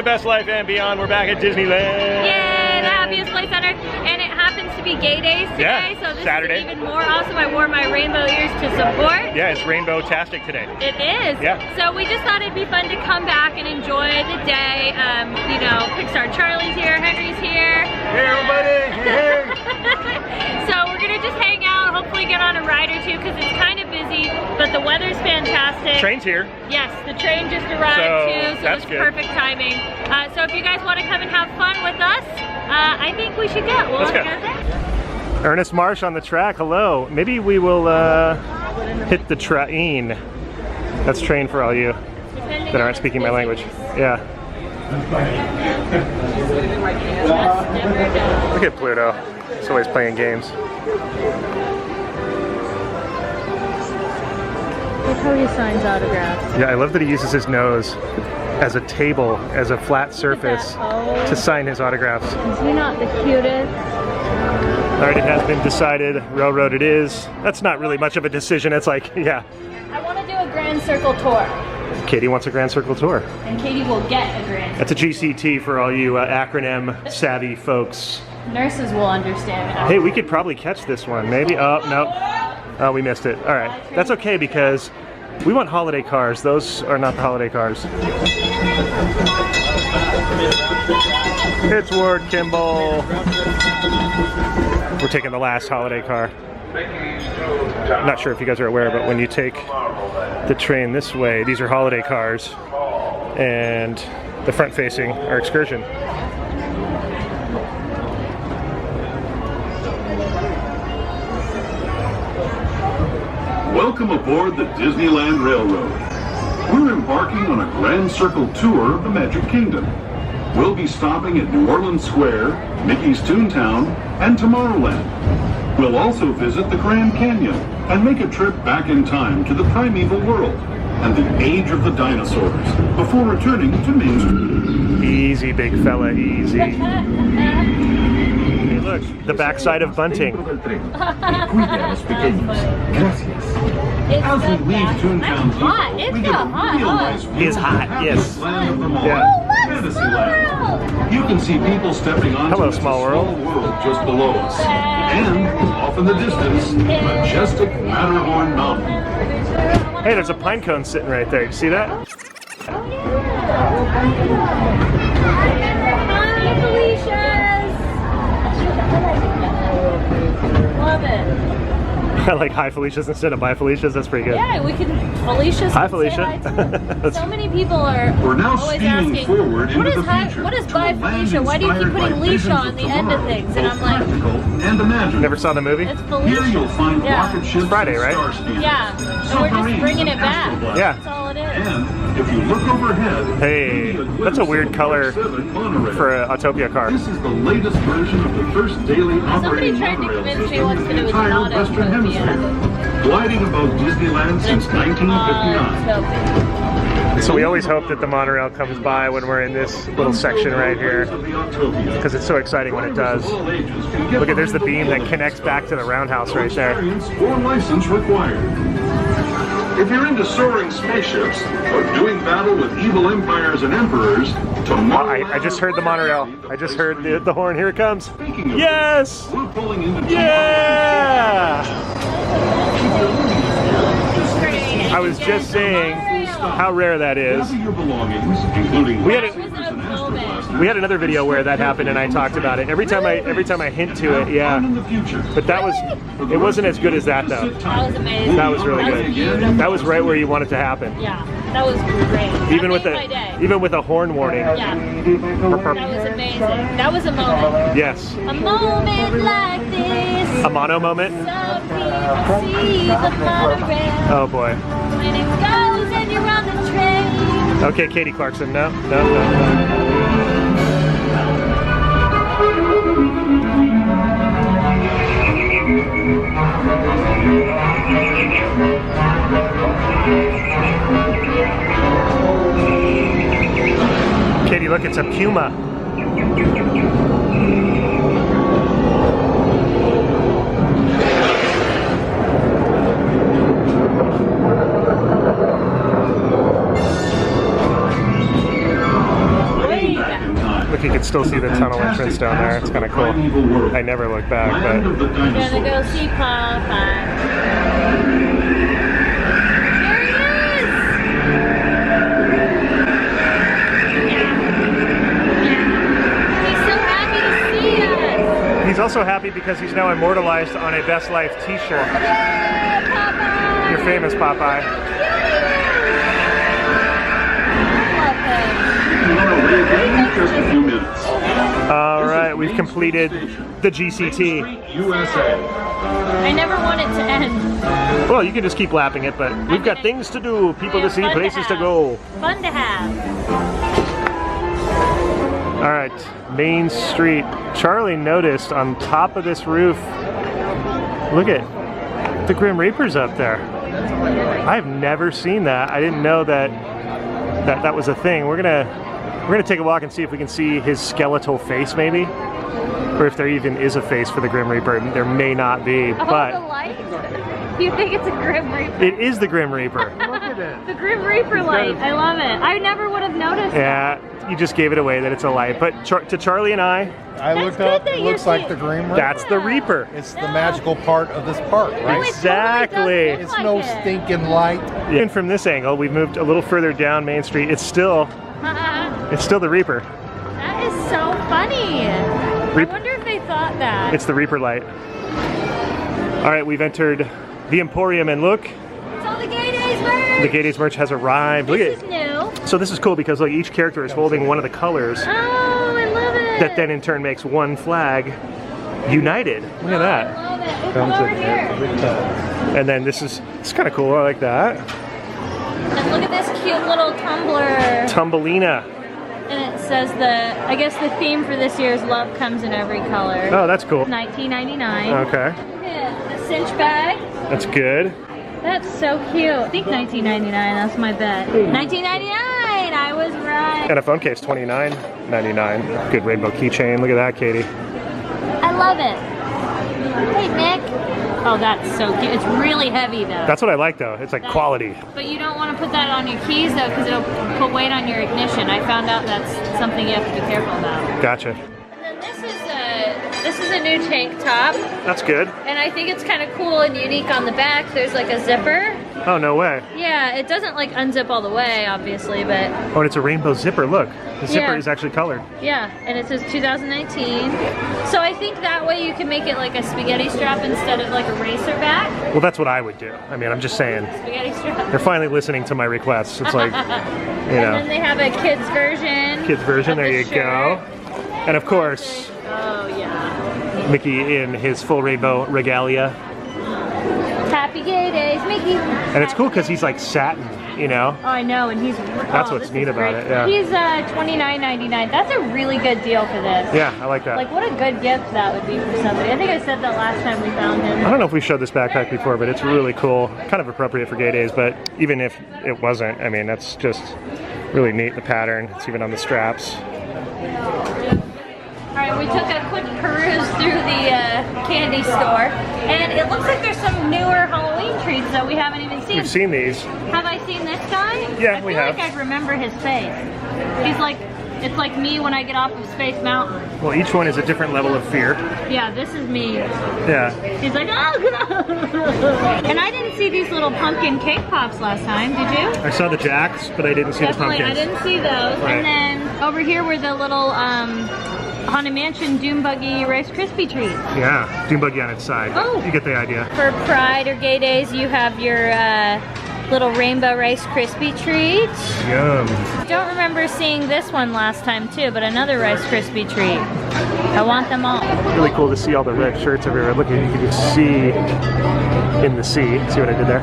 best life and beyond. We're back at Disneyland. Yay, the happiest place on earth. And it happens to be gay days today, so this Saturday. is even more awesome. I wore my rainbow ears to support. Yeah, it's rainbow-tastic today. It is. Yeah. So we just thought it'd be fun to come back and enjoy the day. You know, Pixar Charlie's here, Henry's here. Hey everybody, hey. So we're gonna just hang out, hopefully get on a ride or two because it's kind of busy, but the weather's fantastic. Train's here. Yes, the train just arrived too, so that's it's good. Perfect timing. So if you guys want to come and have fun with us, I think we should go. Let's go. Ernest Marsh on the track, hello. Maybe we will hit the train. That's train for all you that aren't speaking my language. Yeah. Look at Pluto. He's always playing games. Look how he signs autographs. Yeah, I love that he uses his nose as a table, as a flat surface to sign his autographs. Is he not the cutest? All right, it has been decided. Railroad it is. That's not really much of a decision. It's like, yeah. I want to do a Grand Circle tour. Katie wants a Grand Circle tour. And Katie will get a Grand Circle. That's a GCT for all you acronym savvy folks. Nurses will understand that. Hey, we could probably catch this one, maybe. Oh, no. Oh, we missed it. All right. That's okay because we want holiday cars. Those are not the holiday cars. It's Ward Kimball. We're taking the last holiday car. I'm not sure if you guys are aware, but when you take the train this way, these are holiday cars, and the front facing are excursion. Welcome aboard the Disneyland Railroad. We're embarking on a Grand Circle tour of the Magic Kingdom. We'll be stopping at New Orleans Square, Mickey's Toontown, and Tomorrowland. We'll also visit the Grand Canyon and make a trip back in time to the primeval world and the age of the dinosaurs before returning to Main Street. Easy, big fella, easy. Hey, look, the backside of Bunting. As we leave Toontown Depot, we get a real nice view He is hot, yes. land of them all. Yeah. Fantasyland. You can see people stepping onto Hello, the small world. just below us. And, off in the distance, majestic Matterhorn Mountain. Hey, there's a pine cone sitting right there. You see that? Hi, Felicia's! Love it. I like hi Felicia's instead of bye Felicia's. That's pretty good. Yeah, we can. Felicia's. Hi, can say Felicia. hi too. So many people are We're now always speeding asking, forward into the future. what is to bye a land Felicia? Why do you keep inspired putting by Leisha visions on of the end of tomorrow, things? And both I'm like, practical and imagined. Never saw the movie? it's Here Felicia. you'll find rocket ships Friday, and right? star speeders, Yeah, and we're just submarines bringing and it back. astroblasters. Yeah. That's all it is. And if you look overhead, Hey, you'll see that's a glimpse weird of color Mark 7 monorail. for an Autopia car. This is the latest version of the first daily Somebody operating tried to monorail convince me system once in that the it was entire not Western Autopia. Hemisphere, gliding above Disneyland since 1959. So we always hope that the monorail comes by when we're in this little section right here, because it's so exciting when it does. Look at, there's the beam that connects back to the roundhouse right there. Or license required. If you're into soaring spaceships or doing battle with evil empires and emperors, tomorrow. I just heard the monorail. I just heard the horn. Here it comes. Speaking of Yes! we're pulling into Yeah! I was just saying how rare that is. gather your belongings, including We had It was a moment. We had another video where that happened and I talked about it. Every time I hint to it, yeah. in the future. But it wasn't as good as that though. That was amazing. That was really That was good. beautiful. That was right where you want it to happen. Yeah, that was great. Even that with made my day. even with a horn warning. Yeah, that was amazing. That was a moment. Yes. A moment like this. A mono moment. Some people see the monorail. Oh boy. When it goes and you're on the train. Okay, Katie Clarkson. No. Katie, look, it's a puma. still see the tunnel entrance down there. It's kind of cool. I never look back, but We're gonna go see Popeye. There he is! He's so happy to see us! he's also happy because he's now immortalized on a Best Life t-shirt. Yay, Popeye! You're famous, Popeye. Just a few minutes. All right, we've completed the GCT. USA. I never want it to end. Well, you can just keep lapping it, but we've got things to do, people to see, Fun places to have. go. Fun to have. All right, Main Street. Charlie noticed on top of this roof, look at the Grim Reaper's up there. I've never seen that. I didn't know that was a thing. We're gonna take a walk and see if we can see his skeletal face, maybe, or if there even is a face for the Grim Reaper. There may not be, Oh, but the light? You think it's a Grim Reaper? it is the Grim Reaper. Look at it. The Grim Reaper light. I love it. I never would have noticed. Yeah, you just gave it away that it's a light. But to Charlie and I looked good up, that it you looks like see- the Green Reaper. that's the Reaper. It's the magical part of this park, No, right? it Exactly. totally does It's look no like it. stinking light. And from this angle, we've moved a little further down Main Street. It's still the Reaper. That is so funny. I wonder if they thought that. It's the Reaper light. All right, we've entered the Emporium, and look, It's all the Gay Days merch. the Gay Days merch has arrived. Look This at is new. So this is cool because like each character is holding one of the colors Oh, I love it. that then in turn makes one flag united. Look at that. I love it. Oh, come over here. And then it's kind of cool. I like that. And look at this cute little tumbler. Tumbelina. And it says I guess the theme for this year is love comes in every color. Oh, that's cool. $19.99. Okay, Look at the cinch bag. that's good. That's so cute. I think $19.99, that's my bet. $19.99, I was right. And a phone case, $29.99. Good rainbow keychain. Look at that, Katie. I love it. Hey, Nick. Oh, that's so cute. It's really heavy though. That's what I like though. It's like quality. But you don't want to put that on your keys though, because it'll put weight on your ignition. I found out that's something you have to be careful about. Gotcha. And then this is a new tank top, That's good. and I think it's kind of cool and unique on the back. There's like a zipper. Oh, no way. Yeah, it doesn't like unzip all the way, obviously, but Oh, and it's a rainbow zipper. Look, the zipper Yeah. is actually colored. yeah, and it says 2019. So I think that way you can make it like a spaghetti strap instead of like a racer back. Well, that's what I would do. I mean, I'm just saying. Spaghetti strap. They're finally listening to my requests. It's like, you And then know, they have a kids version. kids version. of There the you go. shirt. And of course, Oh yeah. Mickey in his full rainbow regalia. Happy Gay Days, Mickey. And it's cool because he's like satin, you know? Oh, I know, and he's. That's what's this neat is about great. it, yeah. He's $29.99. That's a really good deal for this. Yeah, I like that. Like, what a good gift that would be for somebody. I think I said that last time we found him. I don't know if we showed this backpack before, but it's really cool. Kind of appropriate for Gay Days, but even if it wasn't, I mean, that's just really neat, the pattern. It's even on the straps. All right, we took a quick peruse through the candy store, and it looks like there's some newer Halloween treats that we haven't even seen. We've seen these. Have I seen this guy? Yeah, we have. I feel like I remember his face. He's like, it's like me when I get off of Space Mountain. Well, each one is a different level of fear. Yeah, this is me. Yeah. He's like, oh god! And I didn't see these little pumpkin cake pops last time, did you? I saw the jacks, but I didn't see Definitely, the I pumpkins. didn't see those. Right. And then over here were the little Haunted Mansion Doom Buggy Rice Krispie treats. Yeah, Doom Buggy on its side. Oh. You get the idea. For Pride or Gay Days, you have your little rainbow Rice Krispie treat. Yum. Don't remember seeing this one last time too, but another Rice Krispie treat. I want them all. Really cool to see all the red shirts everywhere. Look, you can just see in the sea. See what I did there?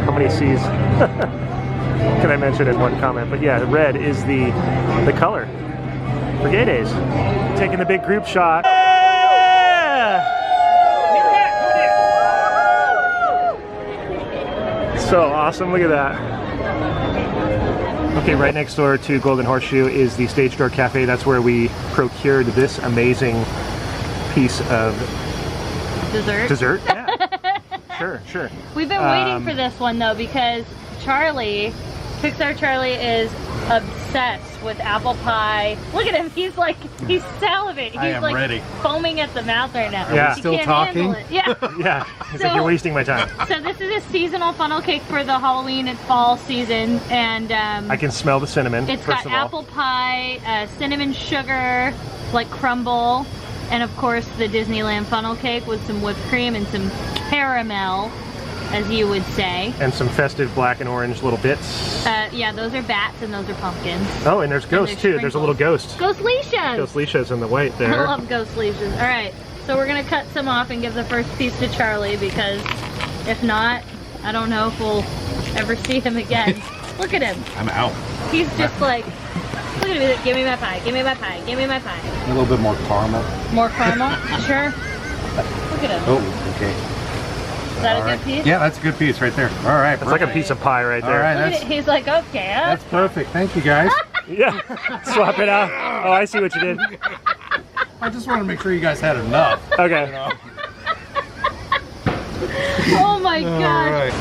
How many C's can I mention in one comment? But yeah, red is the color for Gay Days. Taking the big group shot. So awesome, look at that. Okay, right next door to Golden Horseshoe is the Stage Door Cafe. That's where we procured this amazing piece of Dessert. Yeah. Sure. We've been waiting for this one though because Pixar Charlie is obsessed obsessed with apple pie. Look at him. He's salivating. He's I am like ready. foaming at the mouth right now. Yeah. He Still can't talking? handle it. Yeah. Yeah, it's like So- you're wasting my time. So this is a seasonal funnel cake for the Halloween and fall season, and I can smell the cinnamon. it's first got of all. apple pie, cinnamon sugar, like crumble, and of course the Disneyland funnel cake with some whipped cream and some caramel, as you would say. And some festive black and orange little bits. Yeah, those are bats and those are pumpkins. Oh, and there's ghosts they're too. There's a little ghost. Ghost leashes! Ghost leashes in the white I there. love ghost leashes. All right, so we're gonna cut some off and give the first piece to Charlie, because if not, I don't know if we'll ever see him again. Look at him. I'm out. He's just like, look at him. Give me my pie. Give me my pie. Give me my pie. A little bit more caramel. More caramel? Sure. Look at him. Oh, okay. Is that All a right. good piece? Yeah, that's a good piece right there. All right. It's like a piece of pie right All there. right, Look at that's, it. He's like, okay. that's perfect. Thank you, guys. Yeah, swap it out. Oh, I see what you did. I just want to make sure you guys had enough. Okay. You know? Oh my All gosh. right.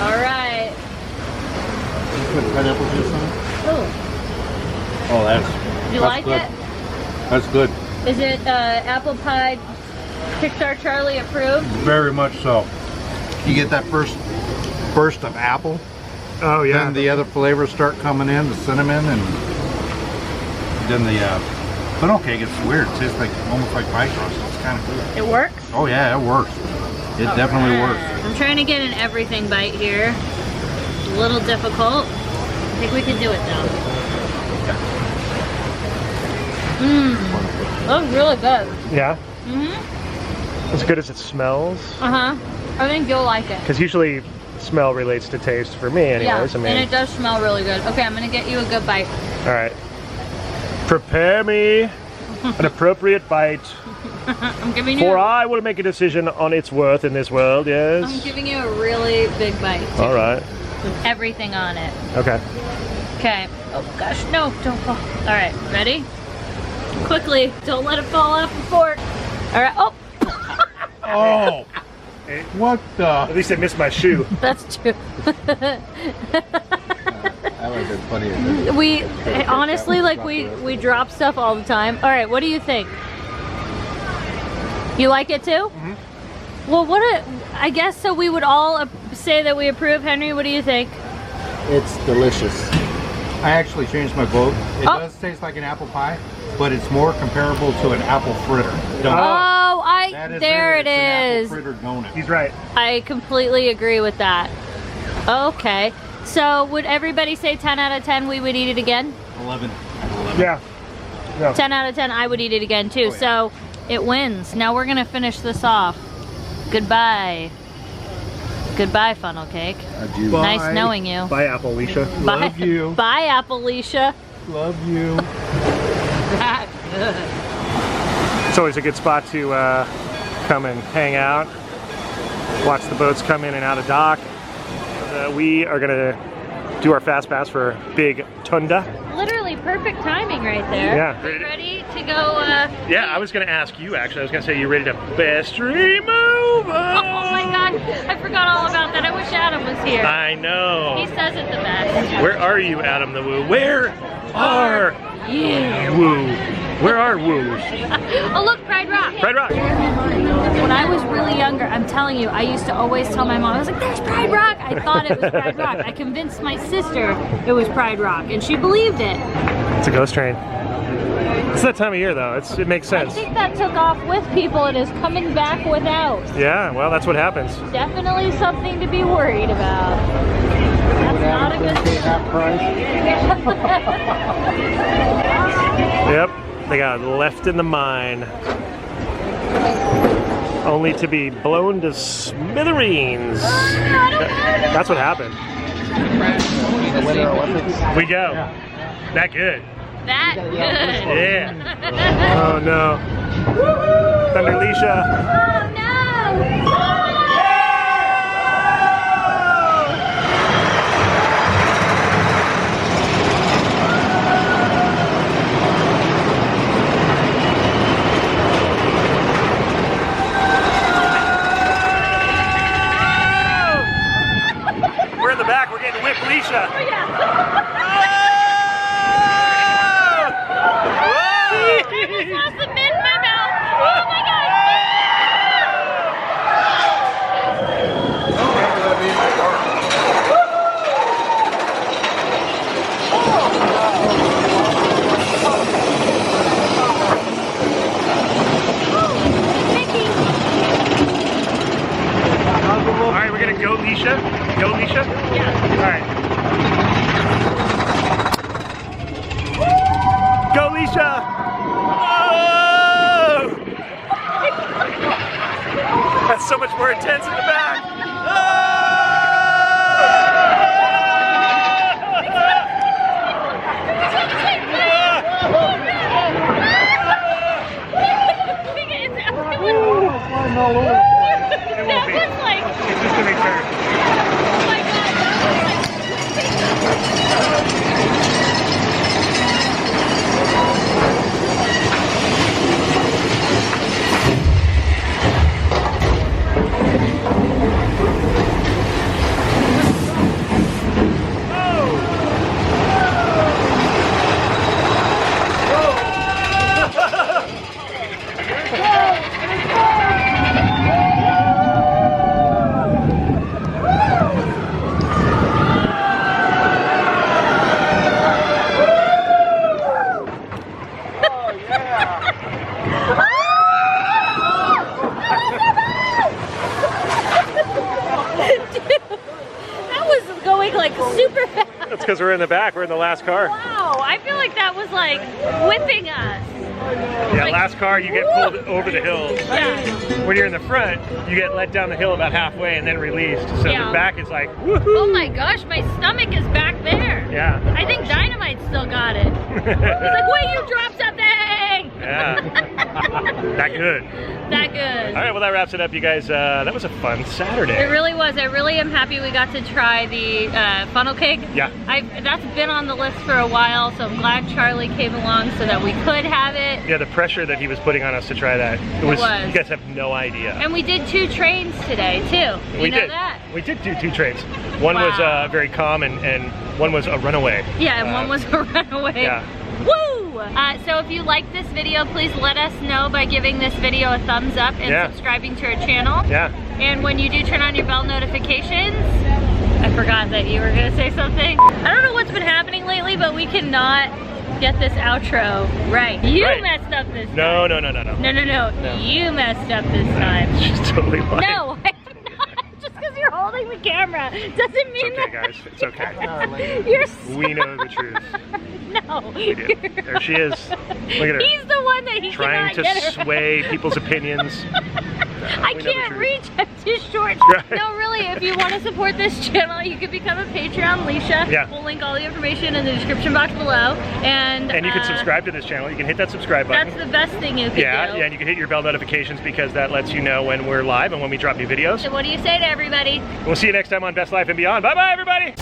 All right. Put pineapple juice on it? Oh, Oh, that's. you like good. it? That's good. Is it apple pie Pixar Charlie approved? Very much so. You get that first burst of apple, Oh yeah. then the other flavors start coming in, the cinnamon, and then the funnel cake. It's weird. It tastes like almost like pie crust. It's kind of cool. It works? Oh yeah, it works. It definitely works. I'm trying to get an everything bite here. It's a little difficult. I think we can do it though. Mmm. That was really good. Yeah. Mm-hmm. As good as it smells. Uh-huh. I think you'll like it. Because usually smell relates to taste for me anyways. Yeah, I mean, and it does smell really good. Okay, I'm gonna get you a good bite. all right. Prepare me an appropriate bite, I'm giving you for I will make a decision on its worth in this world, I'm yes? giving you a really big bite too, All right. with everything on it. Okay. Okay. Oh gosh, no, don't fall. All right, ready? Quickly, don't let it fall off the fork. All right. Oh, Oh, what the? At least I missed my shoe. that's true. That would have been funny. We honestly, like, we drop stuff all the time. All right, what do you think? You like it too? Mhm. Well, I guess so. We would all say that we approve. Henry, what do you think? It's delicious. I actually changed my vote. It Oh. does taste like an apple pie, but it's more comparable to an apple fritter. Oh. There it It's an is. apple fritter donut. He's right. I completely agree with that. Okay. So would everybody say 10 out of 10 we would eat it again? 11. Yeah. Yeah. 10 out of 10 I would eat it again too. Oh, yeah. So it wins. Now we're gonna finish this off. Goodbye. Goodbye, funnel cake. Adieu. Nice knowing you. Bye, Apple Alicia. Love you. Bye, Appalachia. Love you. That good. It's always a good spot to come and hang out, watch the boats come in and out of dock. We are gonna do our fast pass for Big Tunda. Literally perfect timing right there. Yeah. Are you ready to go? Yeah, I was gonna ask you actually. I was gonna say, you ready to best remove? Oh my god, I forgot all about that. I wish Adam was here. I know. He says it the best. Where are you, Adam the Woo? Where are you? Woo? Where are woos? Oh look, Pride Rock. Pride Rock. When I was really younger, I'm telling you, I used to always tell my mom, I was like, there's Pride Rock. I thought it was Pride Rock. I convinced my sister it was Pride Rock, and she believed it. It's a ghost train. It's that time of year though. It makes I sense. think that took off with people and is coming back without. Yeah, well, that's what happens. Definitely something to be worried about. That's not a good thing. Yep, they got left in the mine. Only to be blown to smithereens. That's what happened. We go. That good. That good. Yeah. Oh no. Thunder Alicia. Oh no! We're in the back. We're getting whipped, Alicia. Oh, yeah. It's so much more intense in the back. It won't be. It's just gonna be turned. Oh my god, like super fast. That's because we're in the back. We're in the last car. Wow, I feel like that was like whipping us. Yeah, Like, last car you get pulled over the hills. Yeah. When you're in the front, you get let down the hill about halfway and then released. So Yeah. the back is like, woohoo! Oh my gosh, my stomach is back there. Yeah. I think Dynamite still got it. He's like, wait, you dropped something! Yeah. That good. That good. All right, well that wraps it up, you guys. That was a fun Saturday. It really was. I really am happy we got to try the funnel cake. Yeah. That's been on the list for a while, so I'm glad Charlie came along so that we could have it. Yeah, the pressure that he was putting on us to try that. It was. You guys have no idea. And we did 2 trains today, too. We know did. that? We did do 2 trains. One was very calm and one was a runaway. Yeah, and one was a runaway. Yeah. Woo! So if you like this video, please let us know by giving this video a thumbs up and subscribing to our channel. Yeah. And when you do turn on your bell notifications, I forgot that you were gonna say something. I don't know what's been happening lately, but we cannot get this outro right. You messed up this time. No. No. You messed up this time. She's totally lying. No, I'm not. Just because you're holding the camera doesn't mean It's okay, that. guys. It's okay. You're so We know the truth. No. We do. There she is. Look at her. He's the one that he Trying cannot to get her. sway people's opinions. I we know the can't truth. reach, I'm too short. Right. No, really, if you want to support this channel, you can become a Patreon, Leisha. Yeah. We'll link all the information in the description box below. And you can subscribe to this channel. You can hit that subscribe button. That's the best thing you can do. Yeah, and you can hit your bell notifications because that lets you know when we're live and when we drop new videos. So what do you say to everybody? We'll see you next time on Best Life and Beyond. Bye-bye, everybody!